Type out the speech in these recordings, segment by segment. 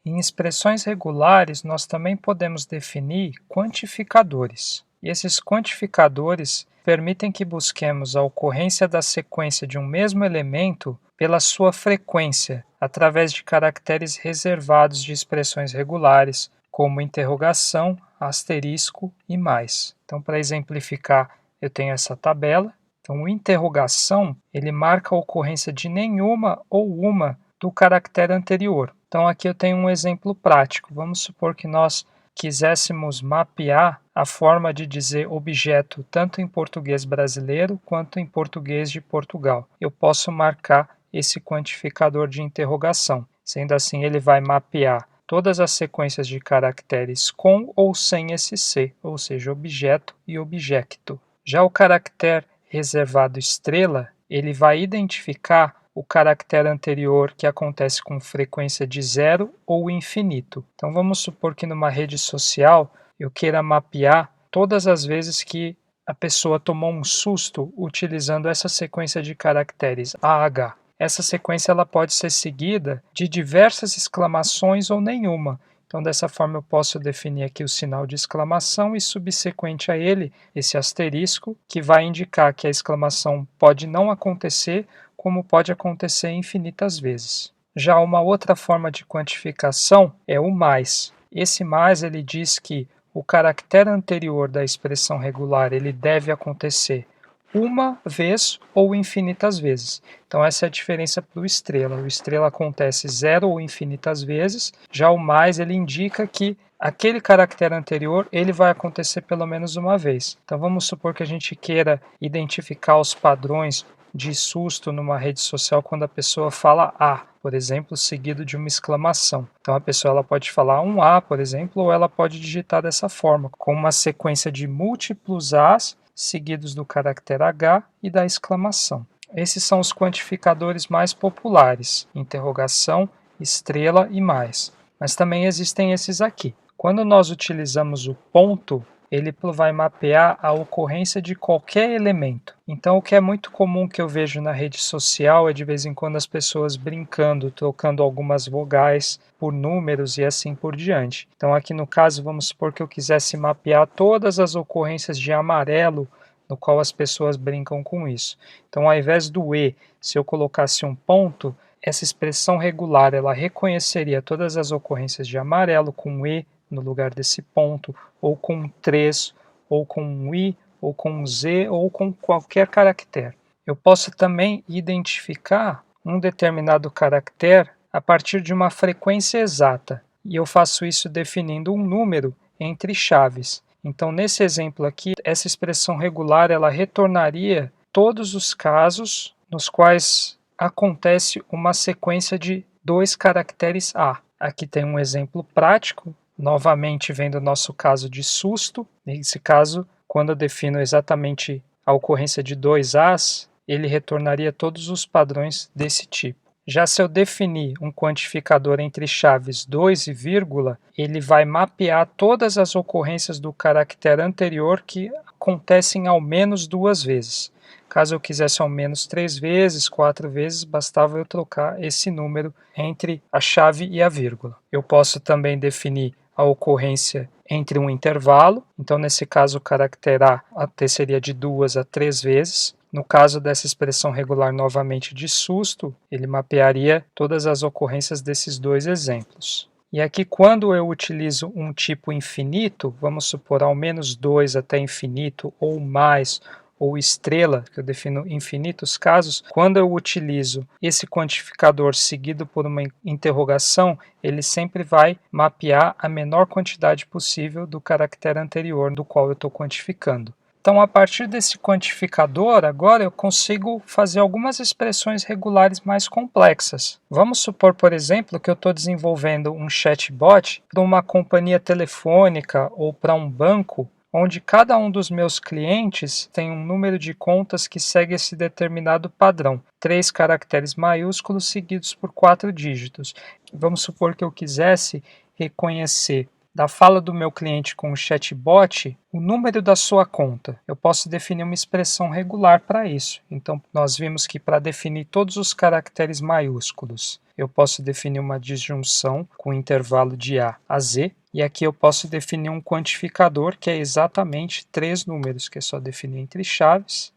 Em expressões regulares, nós também podemos definir quantificadores. E esses quantificadores permitem que busquemos a ocorrência da sequência de um mesmo elemento pela sua frequência, através de caracteres reservados de expressões regulares, como interrogação, asterisco e mais. Então, para exemplificar, eu tenho essa tabela. Então, o interrogação, ele marca a ocorrência de nenhuma ou uma do caractere anterior. Então, aqui eu tenho um exemplo prático. Vamos supor que nós quiséssemos mapear a forma de dizer objeto tanto em português brasileiro quanto em português de Portugal. Eu posso marcar esse quantificador de interrogação. Sendo assim, ele vai mapear todas as sequências de caracteres com ou sem esse C, ou seja, objeto e objecto. Já o caractere reservado estrela, ele vai identificar o caractere anterior que acontece com frequência de zero ou infinito. Então vamos supor que numa rede social eu queira mapear todas as vezes que a pessoa tomou um susto utilizando essa sequência de caracteres AH. Essa sequência ela pode ser seguida de diversas exclamações ou nenhuma. Então, dessa forma, eu posso definir aqui o sinal de exclamação e, subsequente a ele, esse asterisco, que vai indicar que a exclamação pode não acontecer, como pode acontecer infinitas vezes. Já uma outra forma de quantificação é o mais. Esse mais ele diz que o caractere anterior da expressão regular ele deve acontecer uma vez ou infinitas vezes. Então essa é a diferença para o estrela. O estrela acontece zero ou infinitas vezes, já o mais ele indica que aquele caractere anterior ele vai acontecer pelo menos uma vez. Então vamos supor que a gente queira identificar os padrões de susto numa rede social quando a pessoa fala A, por exemplo, seguido de uma exclamação. Então a pessoa ela pode falar um A, por exemplo, ou ela pode digitar dessa forma, com uma sequência de múltiplos As seguidos do caractere H e da exclamação. Esses são os quantificadores mais populares, interrogação, estrela e mais. Mas também existem esses aqui. Quando nós utilizamos o ponto, ele vai mapear a ocorrência de qualquer elemento. Então, o que é muito comum que eu vejo na rede social é de vez em quando as pessoas brincando, trocando algumas vogais por números e assim por diante. Então, aqui no caso, vamos supor que eu quisesse mapear todas as ocorrências de amarelo, no qual as pessoas brincam com isso. Então, ao invés do E, se eu colocasse um ponto, essa expressão regular ela reconheceria todas as ocorrências de amarelo com E no lugar desse ponto, ou com 3, ou com um I, ou com um Z, ou com qualquer caractere. Eu posso também identificar um determinado caractere a partir de uma frequência exata, e eu faço isso definindo um número entre chaves. Então, nesse exemplo aqui, essa expressão regular ela retornaria todos os casos nos quais acontece uma sequência de dois caracteres A. Aqui tem um exemplo prático, novamente vendo o nosso caso de susto. Nesse caso, quando eu defino exatamente a ocorrência de dois As, ele retornaria todos os padrões desse tipo. Já se eu definir um quantificador entre chaves 2 e vírgula, ele vai mapear todas as ocorrências do caractere anterior que acontecem ao menos duas vezes. Caso eu quisesse ao menos 3 vezes, 4 vezes, bastava eu trocar esse número entre a chave e a vírgula. Eu posso também definir a ocorrência entre um intervalo, então nesse caso o caractere A seria de 2 a 3 vezes. No caso dessa expressão regular novamente de susto, ele mapearia todas as ocorrências desses dois exemplos. E aqui quando eu utilizo um tipo infinito, vamos supor ao menos 2 até infinito ou mais, ou estrela, que eu defino infinitos casos, quando eu utilizo esse quantificador seguido por uma interrogação, ele sempre vai mapear a menor quantidade possível do caractere anterior do qual eu estou quantificando. Então, a partir desse quantificador, agora eu consigo fazer algumas expressões regulares mais complexas. Vamos supor, por exemplo, que eu estou desenvolvendo um chatbot para uma companhia telefônica ou para um banco, onde cada um dos meus clientes tem um número de contas que segue esse determinado padrão, 3 caracteres maiúsculos seguidos por 4 dígitos. Vamos supor que eu quisesse reconhecer Da fala do meu cliente com o chatbot, o número da sua conta. Eu posso definir uma expressão regular para isso. Então, nós vimos que para definir todos os caracteres maiúsculos, eu posso definir uma disjunção com intervalo de A a Z, e aqui eu posso definir um quantificador, que é exatamente 3 números, que é só definir entre chaves.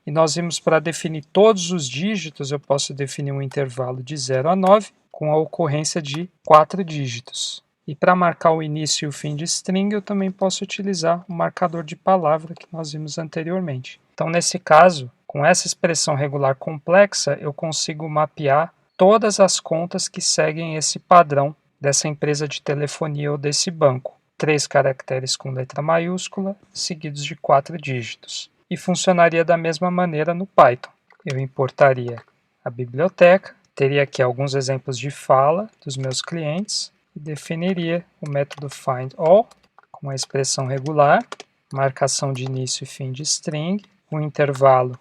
E nós vimos para definir todos os dígitos, eu posso definir um intervalo de 0 a 9, com a ocorrência de 4 dígitos. E para marcar o início e o fim de string, eu também posso utilizar o marcador de palavra que nós vimos anteriormente. Então, nesse caso, com essa expressão regular complexa, eu consigo mapear todas as contas que seguem esse padrão dessa empresa de telefonia ou desse banco. 3 caracteres com letra maiúscula, seguidos de 4 dígitos. E funcionaria da mesma maneira no Python. Eu importaria a biblioteca, teria aqui alguns exemplos de fala dos meus clientes, e definiria o método findAll com a expressão regular, marcação de início e fim de string, um intervalo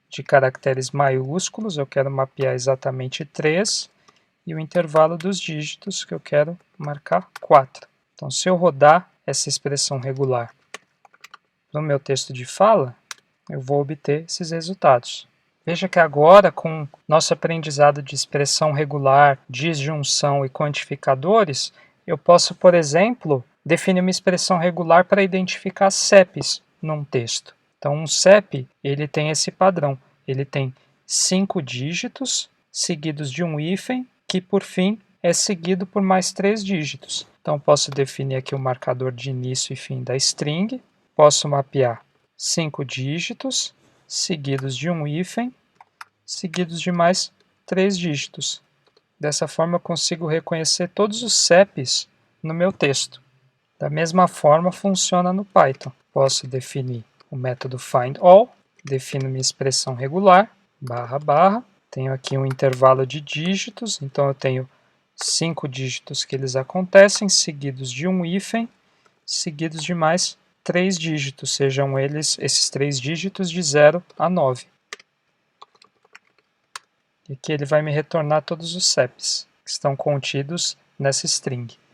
de caracteres maiúsculos, eu quero mapear exatamente 3, e o intervalo dos dígitos, que eu quero marcar 4. Então, se eu rodar essa expressão regular no meu texto de fala, eu vou obter esses resultados. Veja que agora, com nosso aprendizado de expressão regular, disjunção e quantificadores, eu posso, por exemplo, definir uma expressão regular para identificar CEPs num texto. Então, um CEP ele tem esse padrão. Ele tem 5 dígitos, seguidos de um hífen, que, por fim, é seguido por mais 3 dígitos. Então, posso definir aqui o marcador de início e fim da string, posso mapear 5 dígitos, seguidos de um hífen, seguidos de mais 3 dígitos. Dessa forma, eu consigo reconhecer todos os CEPs no meu texto. Da mesma forma, funciona no Python. Posso definir o método findAll, defino minha expressão regular, barra, barra, tenho aqui um intervalo de dígitos, então eu tenho 5 dígitos que eles acontecem, seguidos de um hífen, seguidos de mais 3 dígitos, sejam eles esses 3 dígitos de 0 a 9. E aqui ele vai me retornar todos os CEPs que estão contidos nessa string.